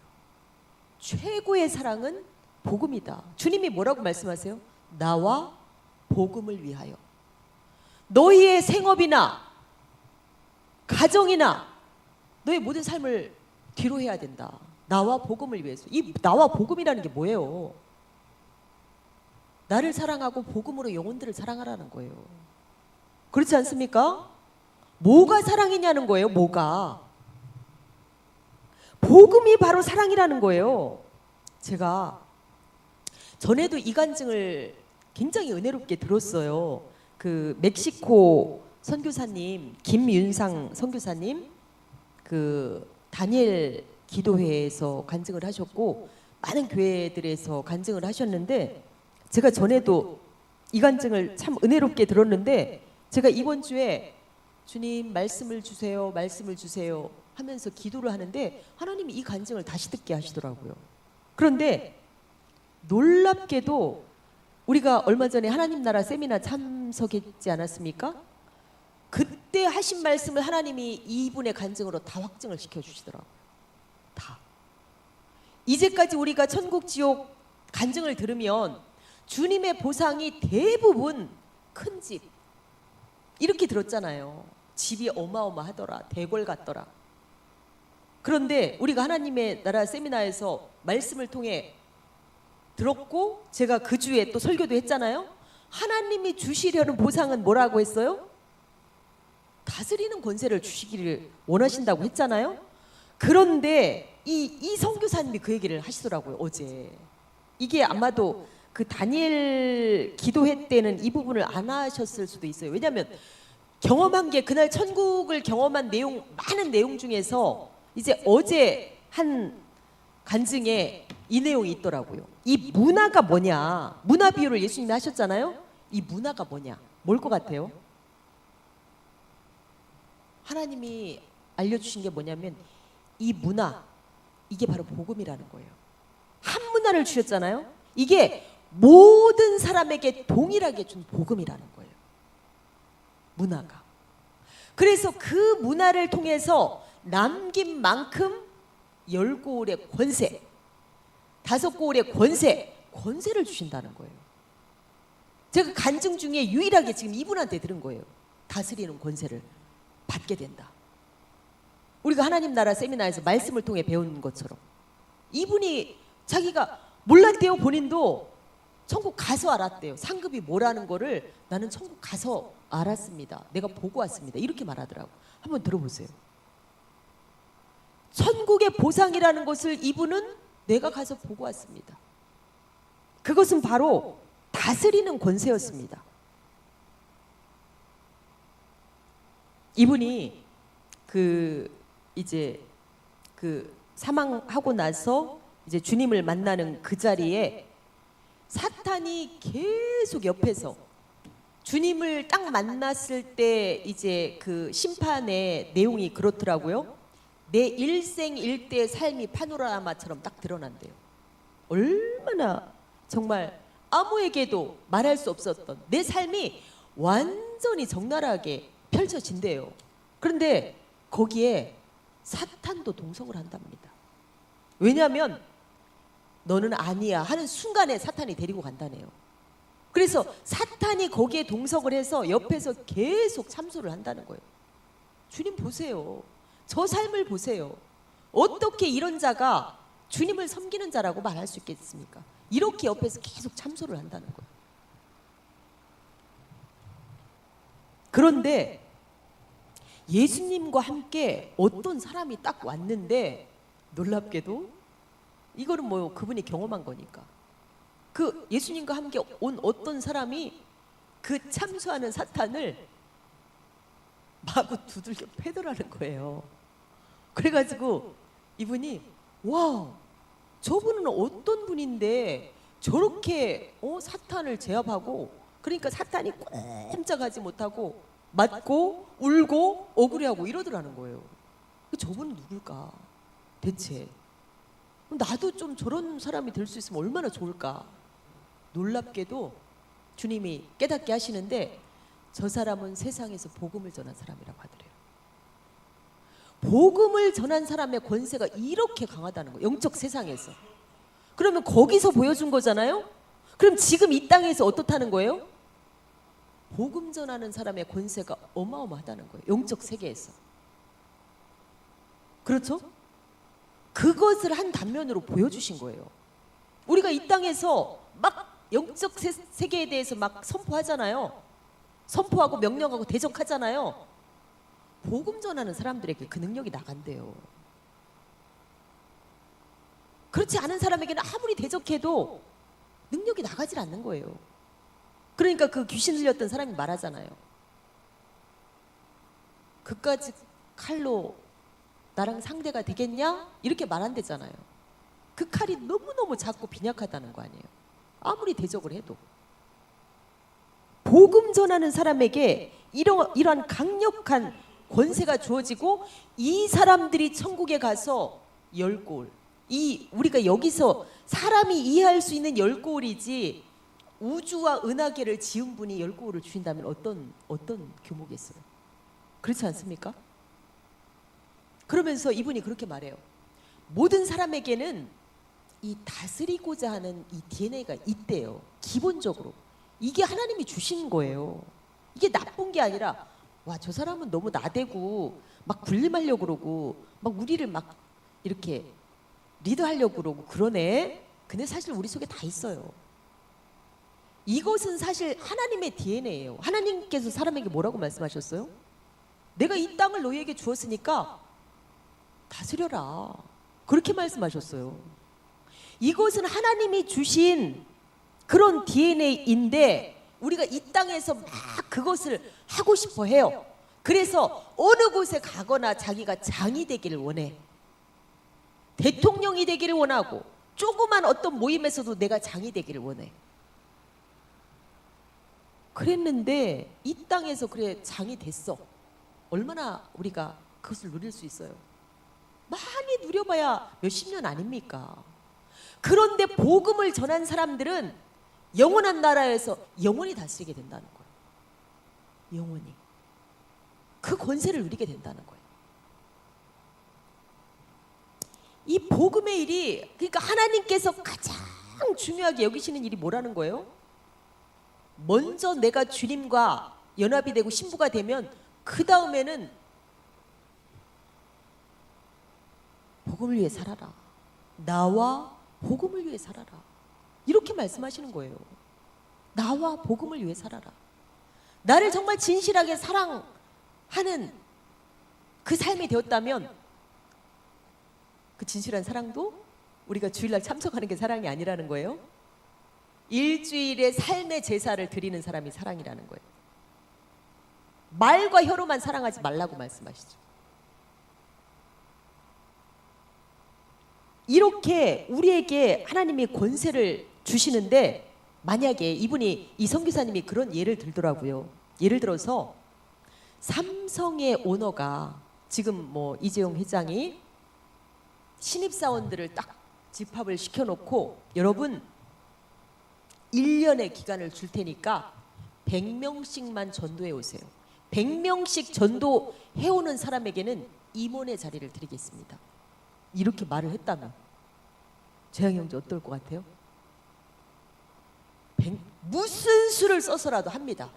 최고의 사랑은 복음이다. 주님이 뭐라고 말씀하세요? 나와 복음을 위하여. 너희의 생업이나 가정이나 너의 모든 삶을 뒤로 해야 된다. 나와 복음을 위해서. 이 나와 복음이라는 게 뭐예요? 나를 사랑하고 복음으로 영혼들을 사랑하라는 거예요. 그렇지 않습니까? 뭐가 사랑이냐는 거예요. 뭐가? 복음이 바로 사랑이라는 거예요. 제가 전에도 이간증을 굉장히 은혜롭게 들었어요. 그 멕시코 선교사님 김윤상 선교사님 그 다니엘 기도회에서 간증을 하셨고 많은 교회들에서 간증을 하셨는데 제가 전에도 이 간증을 참 은혜롭게 들었는데 제가 이번 주에 주님 말씀을 주세요, 말씀을 주세요 하면서 기도를 하는데 하나님이 이 간증을 다시 듣게 하시더라고요. 그런데 놀랍게도 우리가 얼마 전에 하나님 나라 세미나 참석했지 않았습니까? 그때 하신 말씀을 하나님이 이분의 간증으로 다 확증을 시켜주시더라고요. 다. 이제까지 우리가 천국 지옥 간증을 들으면 주님의 보상이 대부분 큰 집 이렇게 들었잖아요. 집이 어마어마하더라, 대궐 같더라. 그런데 우리가 하나님의 나라 세미나에서 말씀을 통해 들었고, 제가 그 주에 또 설교도 했잖아요. 하나님이 주시려는 보상은 뭐라고 했어요? 다스리는 권세를 주시기를 원하신다고 했잖아요. 그런데 이 선교사님이 그 얘기를 하시더라고요, 어제. 이게 아마도 그 다니엘 기도회 때는 이 부분을 안 하셨을 수도 있어요. 왜냐하면 경험한 게, 그날 천국을 경험한 내용, 많은 내용 중에서 이제 어제 한 간증에 이 내용이 있더라고요. 이 문화가 뭐냐, 문화 비유를 예수님이 하셨잖아요. 이 문화가 뭐냐, 뭘 것 같아요? 하나님이 알려주신 게 뭐냐면 이 문화, 이게 바로 복음이라는 거예요. 한 문화를 주셨잖아요. 이게 모든 사람에게 동일하게 준 복음이라는 거예요. 문화가. 그래서 그 문화를 통해서 남긴 만큼 10고울의 권세, 5고울의 권세를 주신다는 거예요. 제가 간증 중에 유일하게 지금 이분한테 들은 거예요. 다스리는 권세를 받게 된다. 우리가 하나님 나라 세미나에서 말씀을 통해 배운 것처럼 이분이 자기가 몰랐대요. 본인도 천국 가서 알았대요. 상급이 뭐라는 거를 나는 천국 가서 알았습니다. 내가 보고 왔습니다. 이렇게 말하더라고. 한번 들어보세요. 천국의 보상이라는 것을 이분은 내가 가서 보고 왔습니다. 그것은 바로 다스리는 권세였습니다. 이분이 이제 사망하고 나서 이제 주님을 만나는 그 자리에 사탄이 계속 옆에서 주님을 딱 만났을 때 이제 그 심판의 내용이 그렇더라고요. 내 일생일대의 삶이 파노라마처럼 딱 드러난대요. 얼마나 정말 아무에게도 말할 수 없었던 내 삶이 완전히 적나라하게 펼쳐진대요. 그런데 거기에 사탄도 동석을 한답니다. 왜냐하면 너는 아니야 하는 순간에 사탄이 데리고 간다네요. 그래서 사탄이 거기에 동석을 해서 옆에서 계속 참소를 한다는 거예요. 주님 보세요. 저 삶을 보세요. 어떻게 이런 자가 주님을 섬기는 자라고 말할 수 있겠습니까? 이렇게 옆에서 계속 참소를 한다는 거예요. 그런데 예수님과 함께 어떤 사람이 딱 왔는데, 놀랍게도 이거는 뭐 그분이 경험한 거니까, 그 예수님과 함께 온 어떤 사람이 그 참소하는 사탄을 마구 두들겨 패더라는 거예요. 그래가지고 이분이 와, 저분은 어떤 분인데 저렇게 사탄을 제압하고, 그러니까 사탄이 꼼짝하지 못하고 맞고 울고 억울해하고 이러더라는 거예요. 저분은 누굴까 대체? 나도 좀 저런 사람이 될 수 있으면 얼마나 좋을까. 놀랍게도 주님이 깨닫게 하시는데 저 사람은 세상에서 복음을 전한 사람이라고 하더래요. 복음을 전한 사람의 권세가 이렇게 강하다는 거예요. 영적 세상에서. 그러면 거기서 보여준 거잖아요. 그럼 지금 이 땅에서 어떻다는 거예요? 복음 전하는 사람의 권세가 어마어마하다는 거예요. 영적 세계에서. 그렇죠? 그것을 한 단면으로 보여주신 거예요. 우리가 이 땅에서 막 영적 세계에 대해서 막 선포하잖아요. 선포하고 명령하고 대적하잖아요. 복음 전하는 사람들에게 그 능력이 나간대요. 그렇지 않은 사람에게는 아무리 대적해도 능력이 나가질 않는 거예요. 그러니까 그 귀신 들렸던 사람이 말하잖아요. 그까지 칼로 나랑 상대가 되겠냐? 이렇게 말한대잖아요. 그 칼이 너무너무 작고 빈약하다는 거 아니에요. 아무리 대적을 해도. 복음 전하는 사람에게 이러한 강력한 권세가 주어지고, 이 사람들이 천국에 가서 10고울, 우리가 여기서 사람이 이해할 수 있는 10고울이지 우주와 은하계를 지은 분이 열고를 주신다면 어떤 규모겠어요? 그렇지 않습니까? 그러면서 이분이 그렇게 말해요. 모든 사람에게는 이 다스리고자 하는 이 DNA가 있대요. 기본적으로. 이게 하나님이 주신 거예요. 이게 나쁜 게 아니라 와, 저 사람은 너무 나대고 막 군림하려고 그러고 막 우리를 막 이렇게 리드하려고 그러고 그러네. 근데 사실 우리 속에 다 있어요. 이것은 사실 하나님의 DNA예요. 하나님께서 사람에게 뭐라고 말씀하셨어요? 내가 이 땅을 너희에게 주었으니까 다스려라. 그렇게 말씀하셨어요. 이것은 하나님이 주신 그런 DNA인데 우리가 이 땅에서 막 그것을 하고 싶어 해요. 그래서 어느 곳에 가거나 자기가 장이 되기를 원해. 대통령이 되기를 원하고 조그만 어떤 모임에서도 내가 장이 되기를 원해. 그랬는데 이 땅에서 그래 장이 됐어. 얼마나 우리가 그것을 누릴 수 있어요? 많이 누려봐야 몇십 년 아닙니까? 그런데 복음을 전한 사람들은 영원한 나라에서 영원히 다스리게 된다는 거예요. 영원히. 그 권세를 누리게 된다는 거예요. 이 복음의 일이, 그러니까 하나님께서 가장 중요하게 여기시는 일이 뭐라는 거예요? 먼저 내가 주님과 연합이 되고 신부가 되면 그 다음에는 복음을 위해 살아라. 나와 복음을 위해 살아라. 이렇게 말씀하시는 거예요. 나와 복음을 위해 살아라. 나를 정말 진실하게 사랑하는 그 삶이 되었다면 그 진실한 사랑도 우리가 주일날 참석하는 게 사랑이 아니라는 거예요. 일주일의 삶의 제사를 드리는 사람이 사랑이라는 거예요. 말과 혀로만 사랑하지 말라고 말씀하시죠. 이렇게 우리에게 하나님이 권세를 주시는데 만약에 이분이 이 선교사님이 그런 예를 들더라고요. 예를 들어서 삼성의 오너가 지금 뭐 이재용 회장이 신입사원들을 딱 집합을 시켜놓고 여러분 1년의 기간을 줄 테니까 100명씩만 전도해 오세요. 100명씩 전도해오는 사람에게는 임원의 자리를 드리겠습니다. 이렇게 말을 했다면 재영 형제 어떨 것 같아요? 무슨 수를 써서라도 합니다.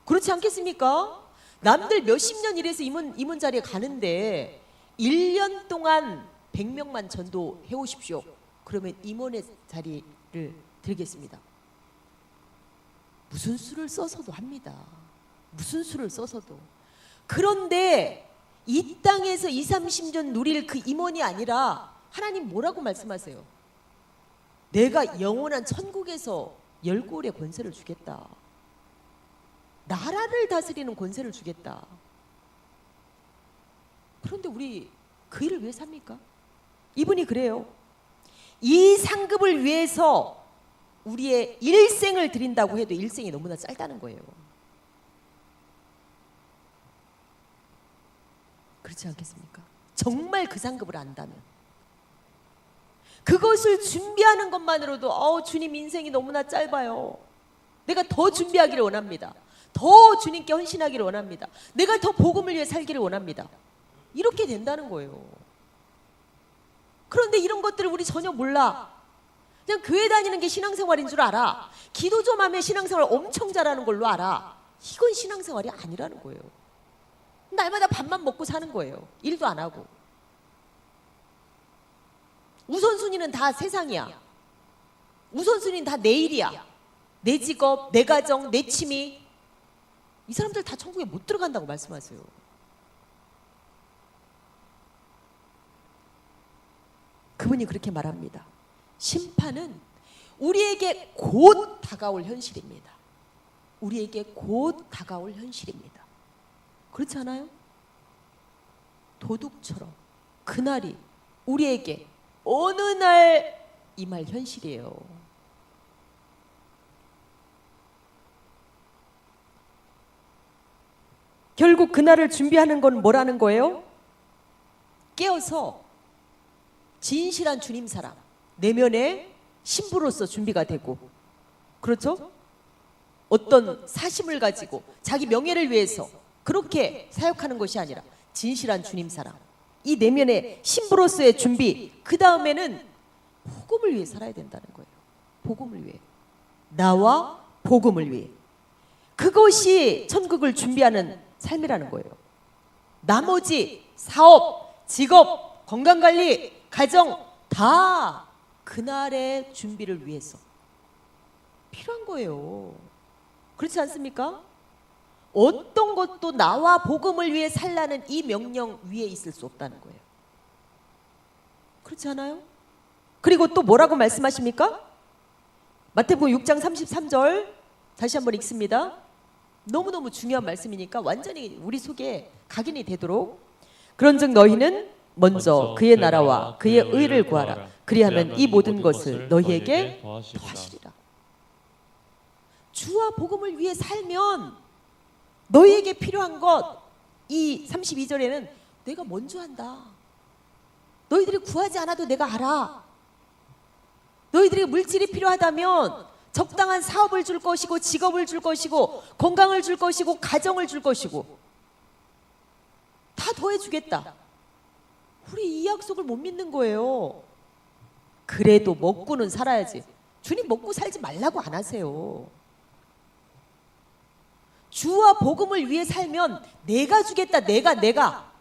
그렇지 않겠습니까? 남들 몇십 년 일해서 임원 자리에 가는데 1년 동안 100명만 전도해 오십시오. 그러면 임원의 자리를 드리겠습니다. 무슨 수를 써서도 합니다. 무슨 수를 써서도. 그런데 이 땅에서 20, 30년 누릴 그 임원이 아니라 하나님 뭐라고 말씀하세요? 내가 영원한 천국에서 열골의 권세를 주겠다. 나라를 다스리는 권세를 주겠다. 그런데 우리 그 일을 왜 삽니까? 이분이 그래요. 이 상급을 위해서 우리의 일생을 드린다고 해도 일생이 너무나 짧다는 거예요. 그렇지 않겠습니까? 정말 그 상급을 안다면 그것을 준비하는 것만으로도 주님 인생이 너무나 짧아요. 내가 더 준비하기를 원합니다. 더 주님께 헌신하기를 원합니다. 내가 더 복음을 위해 살기를 원합니다. 이렇게 된다는 거예요. 그런데 이런 것들을 우리 전혀 몰라. 그냥 교회 다니는 게 신앙생활인 줄 알아. 기도 좀 하면 신앙생활 엄청 잘하는 걸로 알아. 이건 신앙생활이 아니라는 거예요. 날마다 밥만 먹고 사는 거예요. 일도 안 하고. 우선순위는 다 세상이야. 우선순위는 다 내일이야. 내 직업, 내 가정, 내 취미. 이 사람들 다 천국에 못 들어간다고 말씀하세요. 그분이 그렇게 말합니다. 심판은 우리에게 곧 다가올 현실입니다. 우리에게 곧 다가올 현실입니다. 그렇지 않아요? 도둑처럼 그날이 우리에게 어느 날 임할 현실이에요. 결국 그날을 준비하는 건 뭐라는 거예요? 깨어서 진실한 주님 사람, 내면의 신부로서 준비가 되고, 그렇죠? 어떤 사심을 가지고 자기 명예를 위해서 그렇게 사역하는 것이 아니라 진실한 주님 사랑, 이 내면의 신부로서의 준비, 그 다음에는 복음을 위해 살아야 된다는 거예요. 복음을 위해, 나와 복음을 위해. 그것이 천국을 준비하는 삶이라는 거예요. 나머지 사업, 직업, 건강관리, 가정 다 그날의 준비를 위해서 필요한 거예요. 그렇지 않습니까? 어떤 것도 나와 복음을 위해 살라는 이 명령 위에 있을 수 없다는 거예요. 그렇지 않아요? 그리고 또 뭐라고 말씀하십니까? 마태복음 6장 33절 다시 한번 읽습니다. 너무너무 중요한 말씀이니까 완전히 우리 속에 각인이 되도록. 그런즉 너희는 먼저 그의 나라와 그의 의를 구하라. 그리하면 이 모든 것을 너희에게 더하시리라. 주와 복음을 위해 살면 너희에게 필요한 것, 이 32절에는 내가 먼저 한다. 너희들이 구하지 않아도 내가 알아. 너희들이 물질이 필요하다면 적당한 사업을 줄 것이고, 직업을 줄 것이고, 건강을 줄 것이고, 가정을 줄 것이고 다 더해주겠다. 우리 이 약속을 못 믿는 거예요. 그래도 먹고는 살아야지. 주님 먹고 살지 말라고 안 하세요. 주와 복음을 위해 살면 내가 주겠다. 내가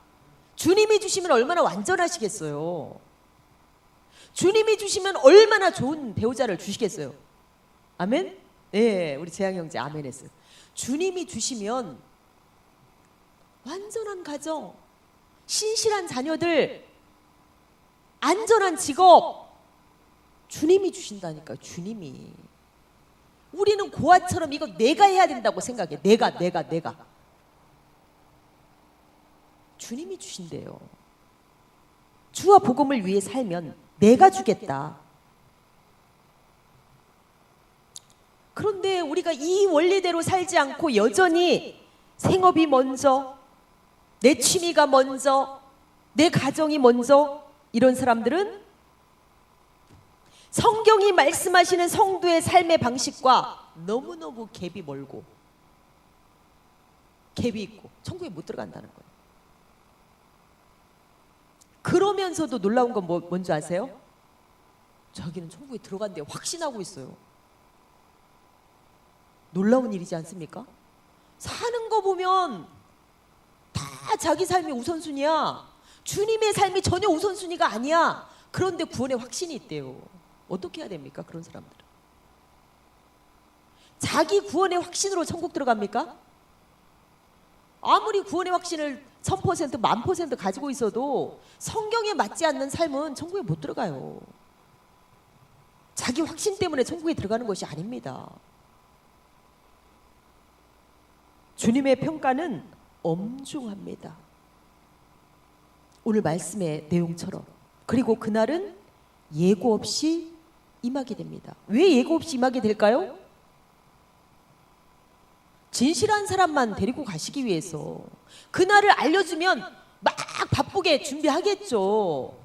주님이 주시면 얼마나 완전하시겠어요. 주님이 주시면 얼마나 좋은 배우자를 주시겠어요. 아멘? 네, 우리 재양 형제 아멘 했어요. 주님이 주시면 완전한 가정, 신실한 자녀들, 안전한 직업, 주님이 주신다니까요. 주님이. 우리는 고아처럼 이거 내가 해야 된다고 생각해. 내가. 주님이 주신대요. 주와 복음을 위해 살면 내가 주겠다. 그런데 우리가 이 원리대로 살지 않고 여전히 생업이 먼저, 내 취미가 먼저, 내 가정이 먼저, 이런 사람들은 성경이 말씀하시는 성도의 삶의 방식과 너무너무 갭이 멀고 갭이 있고 천국에 못 들어간다는 거예요. 그러면서도 놀라운 건 뭔지 아세요? 자기는 천국에 들어간대 확신하고 있어요. 놀라운 일이지 않습니까? 사는 거 보면 다 자기 삶이 우선순위야. 주님의 삶이 전혀 우선순위가 아니야. 그런데 구원의 확신이 있대요. 어떻게 해야 됩니까? 그런 사람들은. 자기 구원의 확신으로 천국 들어갑니까? 아무리 구원의 확신을 1000%, 10,000% 가지고 있어도 성경에 맞지 않는 삶은 천국에 못 들어가요. 자기 확신 때문에 천국에 들어가는 것이 아닙니다. 주님의 평가는 엄중합니다. 오늘 말씀의 내용처럼. 그리고 그날은 예고 없이 임하게 됩니다. 왜 예고 없이 임하게 될까요? 진실한 사람만 데리고 가시기 위해서. 그날을 알려주면 막 바쁘게 준비하겠죠.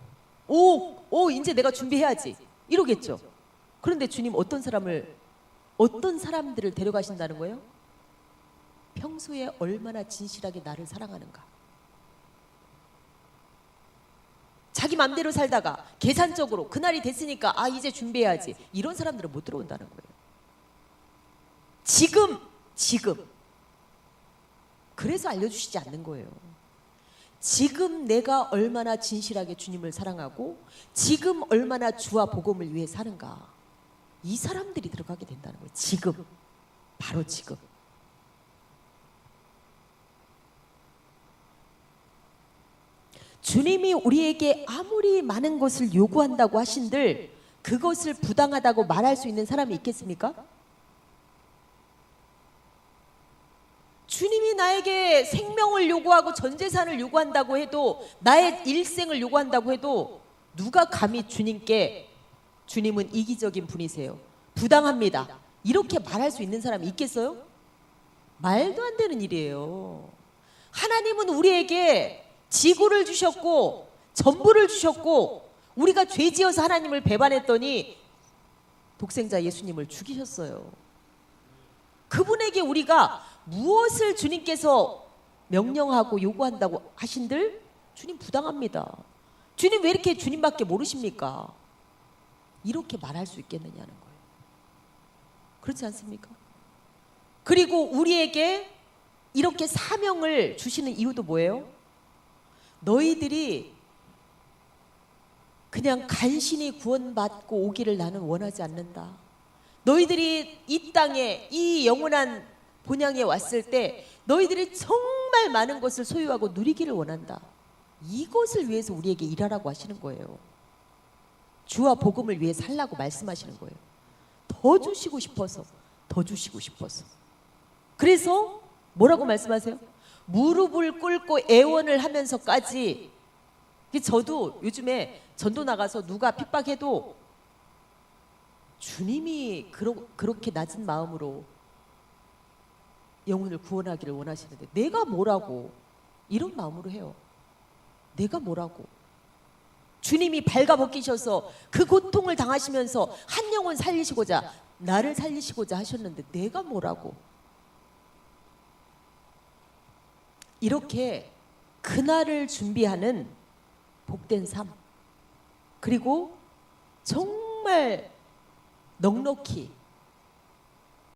이제 내가 준비해야지 이러겠죠. 그런데 주님 어떤 사람들을 데려가신다는 거예요? 평소에 얼마나 진실하게 나를 사랑하는가. 자기 맘대로 살다가 계산적으로 그날이 됐으니까 이제 준비해야지, 이런 사람들은 못 들어온다는 거예요. 지금 그래서 알려주시지 않는 거예요. 지금 내가 얼마나 진실하게 주님을 사랑하고 지금 얼마나 주와 복음을 위해 사는가, 이 사람들이 들어가게 된다는 거예요. 지금, 바로 지금. 주님이 우리에게 아무리 많은 것을 요구한다고 하신들 그것을 부당하다고 말할 수 있는 사람이 있겠습니까? 주님이 나에게 생명을 요구하고 전 재산을 요구한다고 해도, 나의 일생을 요구한다고 해도 누가 감히 주님은 이기적인 분이세요, 부당합니다, 이렇게 말할 수 있는 사람이 있겠어요? 말도 안 되는 일이에요. 하나님은 우리에게 지구를 주셨고 전부를 주셨고, 우리가 죄지어서 하나님을 배반했더니 독생자 예수님을 죽이셨어요. 그분에게 우리가 무엇을 주님께서 명령하고 요구한다고 하신들 주님 부당합니다. 주님 왜 이렇게 주님밖에 모르십니까? 이렇게 말할 수 있겠느냐는 거예요. 그렇지 않습니까? 그리고 우리에게 이렇게 사명을 주시는 이유도 뭐예요? 너희들이 그냥 간신히 구원받고 오기를 나는 원하지 않는다. 너희들이 이 땅에 이 영원한 본향에 왔을 때 너희들이 정말 많은 것을 소유하고 누리기를 원한다. 이것을 위해서 우리에게 일하라고 하시는 거예요. 주와 복음을 위해 살라고 말씀하시는 거예요. 더 주시고 싶어서, 더 주시고 싶어서. 그래서 뭐라고 말씀하세요? 무릎을 꿇고 애원을 하면서까지. 저도 요즘에 전도 나가서 누가 핍박해도 주님이 그렇게 낮은 마음으로 영혼을 구원하기를 원하시는데 내가 뭐라고 이런 마음으로 해요. 내가 뭐라고. 주님이 발가벗기셔서 그 고통을 당하시면서 한 영혼 살리시고자 나를 살리시고자 하셨는데 내가 뭐라고. 이렇게 그날을 준비하는 복된 삶, 그리고 정말 넉넉히